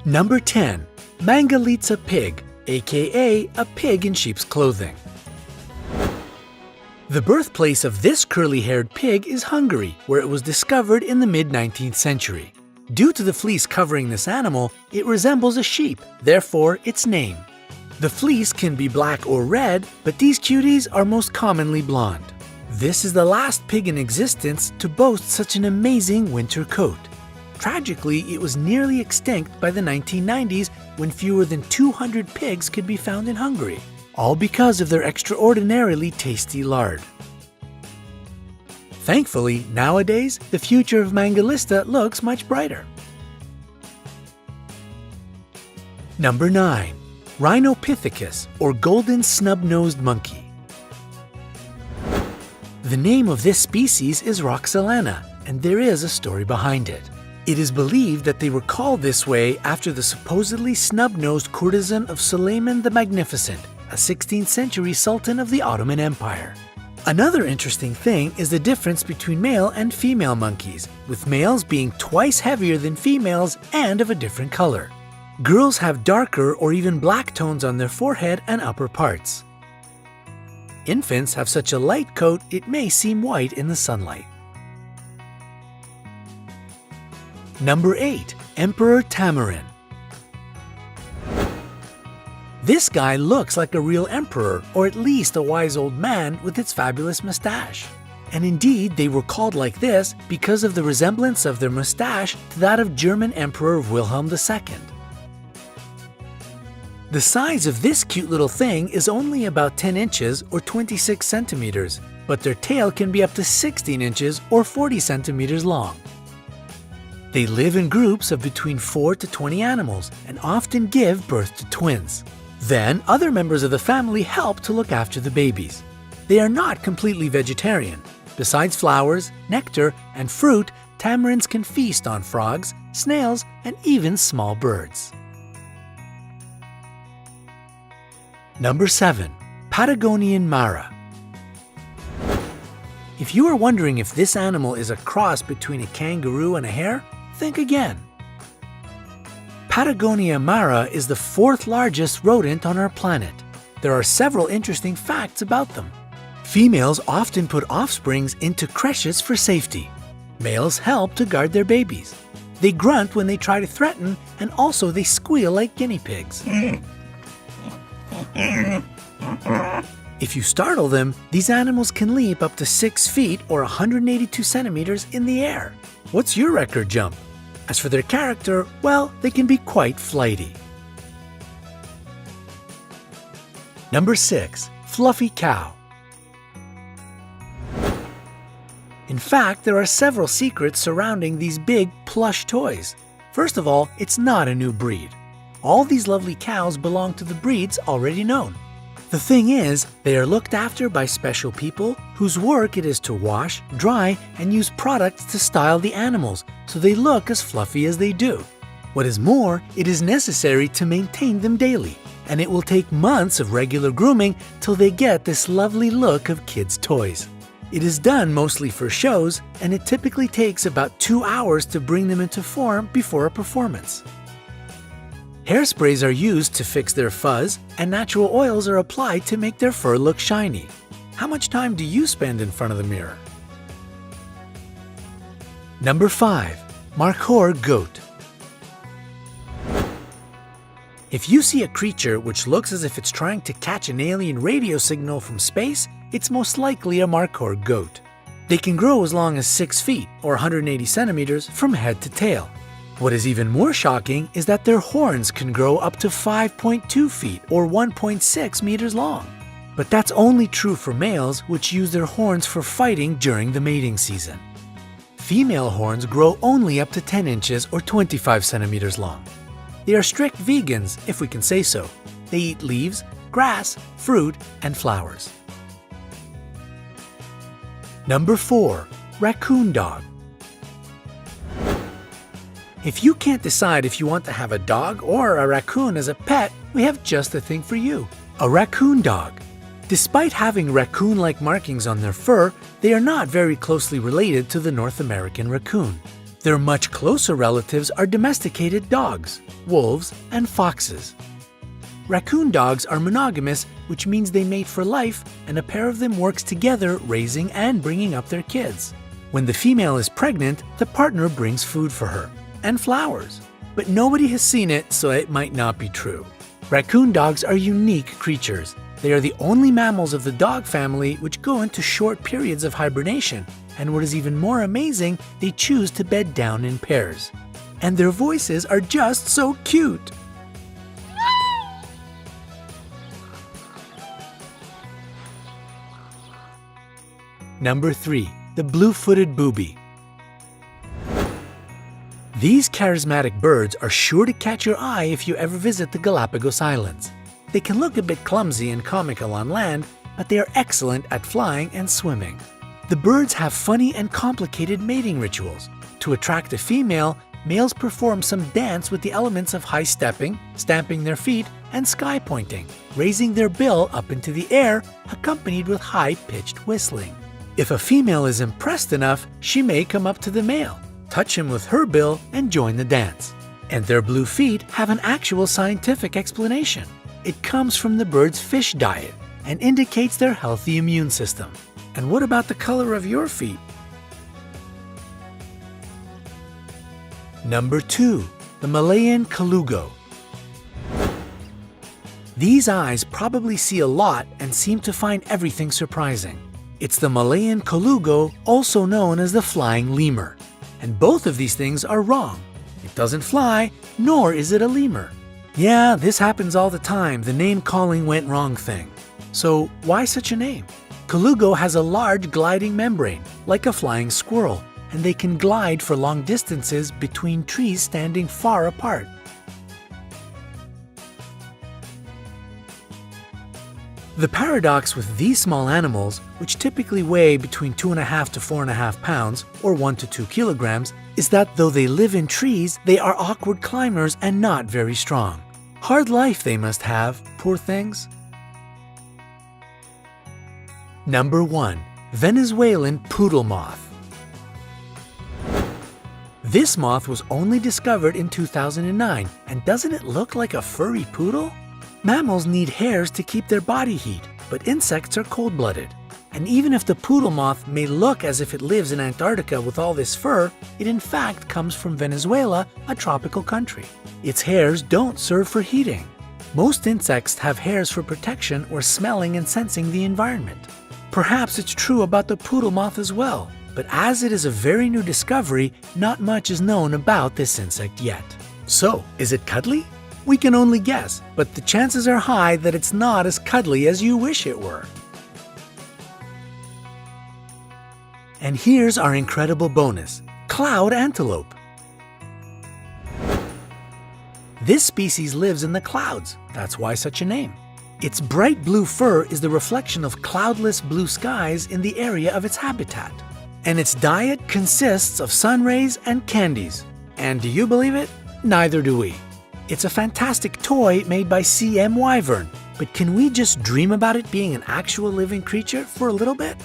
Number 10. Mangalitsa pig, aka a pig in sheep's clothing. The birthplace of this curly-haired pig is Hungary, where it was discovered in the mid-19th century. Due to the fleece covering this animal, it resembles a sheep, therefore its name. The fleece can be black or red, but these cuties are most commonly blonde. This is the last pig in existence to boast such an amazing winter coat. Tragically, it was nearly extinct by the 1990s when fewer than 200 pigs could be found in Hungary, all because of their extraordinarily tasty lard. Thankfully, nowadays, the future of Mangalitsa looks much brighter. Number 9. Rhinopithecus, or golden snub-nosed monkey. The name of this species is Roxelana, and there is a story behind it. It is believed that they were called this way after the supposedly snub-nosed courtesan of Suleiman the Magnificent, a 16th century sultan of the Ottoman Empire. Another interesting thing is the difference between male and female monkeys, with males being twice heavier than females and of a different color. Girls have darker or even black tones on their forehead and upper parts. Infants have such a light coat it may seem white in the sunlight. Number 8. Emperor Tamarin. This guy looks like a real emperor, or at least a wise old man with its fabulous mustache. And indeed, they were called like this because of the resemblance of their mustache to that of German Emperor Wilhelm II. The size of this cute little thing is only about 10 inches or 26 centimeters, but their tail can be up to 16 inches or 40 centimeters long. They live in groups of between 4 to 20 animals and often give birth to twins. Then, other members of the family help to look after the babies. They are not completely vegetarian. Besides flowers, nectar, and fruit, tamarins can feast on frogs, snails, and even small birds. Number 7. Patagonian Mara. If you are wondering if this animal is a cross between a kangaroo and a hare, think again. Patagonia Mara is the 4th largest rodent on our planet. There are several interesting facts about them. Females often put offsprings into creches for safety. Males help to guard their babies. They grunt when they try to threaten, and also they squeal like guinea pigs. If you startle them, these animals can leap up to 6 feet or 182 centimeters in the air. What's your record jump? As for their character, well, they can be quite flighty. Number 6. Fluffy cow. In fact, there are several secrets surrounding these big plush toys. First of all, it's not a new breed. All these lovely cows belong to the breeds already known. The thing is, they are looked after by special people whose work it is to wash, dry, and use products to style the animals so they look as fluffy as they do. What is more, it is necessary to maintain them daily, and it will take months of regular grooming till they get this lovely look of kids' toys. It is done mostly for shows, and it typically takes about 2 hours to bring them into form before a performance. Hairsprays are used to fix their fuzz, and natural oils are applied to make their fur look shiny. How much time do you spend in front of the mirror? Number 5. Markhor goat. If you see a creature which looks as if it's trying to catch an alien radio signal from space, it's most likely a Markhor goat. They can grow as long as 6 feet or 180 centimeters from head to tail. What is even more shocking is that their horns can grow up to 5.2 feet or 1.6 meters long. But that's only true for males, which use their horns for fighting during the mating season. Female horns grow only up to 10 inches or 25 centimeters long. They are strict vegans, if we can say so. They eat leaves, grass, fruit, and flowers. Number 4. Raccoon dog. If you can't decide if you want to have a dog or a raccoon as a pet, we have just the thing for you, a raccoon dog. Despite having raccoon-like markings on their fur, they are not very closely related to the North American raccoon. Their much closer relatives are domesticated dogs. wolves, and foxes. Raccoon dogs are monogamous, which means they mate for life, and a pair of them works together raising and bringing up their kids. When the female is pregnant, the partner brings food for her and flowers. But nobody has seen it, so it might not be true. Raccoon dogs are unique creatures. They are the only mammals of the dog family which go into short periods of hibernation, and what is even more amazing, they choose to bed down in pairs. And their voices are just so cute! Number 3. The blue-footed booby. These charismatic birds are sure to catch your eye if you ever visit the Galapagos Islands. They can look a bit clumsy and comical on land, but they are excellent at flying and swimming. The birds have funny and complicated mating rituals. To attract a female, males perform some dance with the elements of high stepping, stamping their feet, and sky pointing, raising their bill up into the air, accompanied with high-pitched whistling. If a female is impressed enough, she may come up to the male, touch him with her bill, and join the dance. And their blue feet have an actual scientific explanation. It comes from the bird's fish diet and indicates their healthy immune system. And what about the color of your feet? Number 2. The Malayan Colugo. These eyes probably see a lot and seem to find everything surprising. It's the Malayan Colugo, also known as the flying lemur. And both of these things are wrong. It doesn't fly, nor is it a lemur. Yeah, this happens all the time, the name calling went wrong thing. So why such a name? Colugo has a large gliding membrane, like a flying squirrel, and they can glide for long distances between trees standing far apart. The paradox with these small animals, which typically weigh between 2.5 to 4.5 pounds, or 1 to 2 kilograms, is that though they live in trees, they are awkward climbers and not very strong. Hard life they must have, poor things. Number 1. Venezuelan poodle moth. This moth was only discovered in 2009, and doesn't it look like a furry poodle? Mammals need hairs to keep their body heat, but insects are cold-blooded. And even if the poodle moth may look as if it lives in Antarctica with all this fur, it in fact comes from Venezuela, a tropical country. Its hairs don't serve for heating. Most insects have hairs for protection or smelling and sensing the environment. Perhaps it's true about the poodle moth as well, but as it is a very new discovery, not much is known about this insect yet. So, is it cuddly? We can only guess, but the chances are high that it's not as cuddly as you wish it were. And here's our incredible bonus, cloud antelope. This species lives in the clouds, that's why such a name. Its bright blue fur is the reflection of cloudless blue skies in the area of its habitat. And its diet consists of sun rays and candies. And do you believe it? Neither do we. It's a fantastic toy made by C.M. Wyvern, but can we just dream about it being an actual living creature for a little bit?